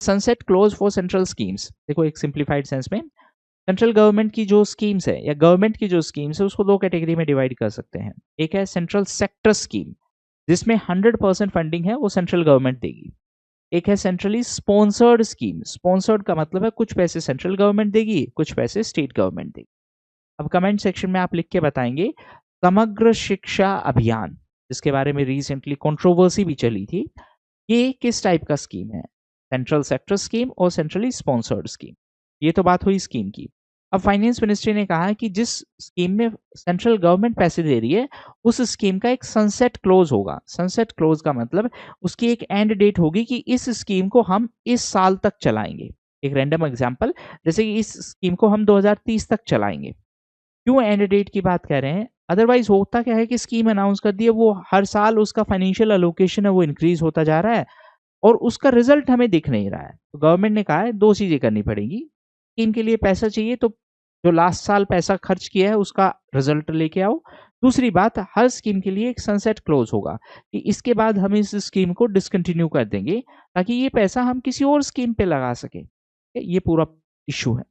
Sunset close for central schemes, देखो एक simplified sense में सेंट्रल गवर्नमेंट की जो स्कीम्स है या गवर्नमेंट की जो स्कीम्स है उसको दो कैटेगरी में डिवाइड कर सकते हैं। एक है सेंट्रल सेक्टर स्कीम जिसमें 100% फंडिंग है वो सेंट्रल गवर्नमेंट देगी। एक है सेंट्रली स्पॉन्सर्ड स्कीम, स्पॉन्सर्ड का मतलब है कुछ पैसे सेंट्रल गवर्नमेंट देगी, कुछ पैसे स्टेट गवर्नमेंट देगी। अब कमेंट सेक्शन में आप लिख के बताएंगे समग्र शिक्षा अभियान, जिसके बारे में रिसेंटली कंट्रोवर्सी भी चली थी, ये किस टाइप का स्कीम है, सेंट्रल सेक्टर स्कीम और सेंट्रली स्पॉन्सर्ड स्कीम। ये तो बात हुई स्कीम की। अब फाइनेंस मिनिस्ट्री ने कहा है कि जिस स्कीम में सेंट्रल गवर्नमेंट पैसे दे रही है उस स्कीम का एक सनसेट क्लोज होगा। सनसेट क्लोज का मतलब उसकी एक एंड डेट होगी कि इस स्कीम को हम इस साल तक चलाएंगे। एक रैंडम एग्जांपल, जैसे कि इस स्कीम को हम 2030 तक चलाएंगे। क्यों एंड डेट की बात कर रहे हैं? अदरवाइज होता क्या है कि स्कीम अनाउंस कर दी है, वो हर साल उसका फाइनेंशियल एलोकेशन है वो इंक्रीज होता जा रहा है और उसका रिजल्ट हमें दिख नहीं रहा है। तो गवर्नमेंट ने कहा है दो चीजें करनी पड़ेगी। स्कीम के लिए पैसा चाहिए तो जो लास्ट साल पैसा खर्च किया है उसका रिजल्ट लेके आओ। दूसरी बात, हर स्कीम के लिए एक सनसेट क्लोज होगा कि इसके बाद हम इस स्कीम को डिसकंटिन्यू कर देंगे ताकि ये पैसा हम किसी और स्कीम पे लगा सके। ये पूरा इश्यू है।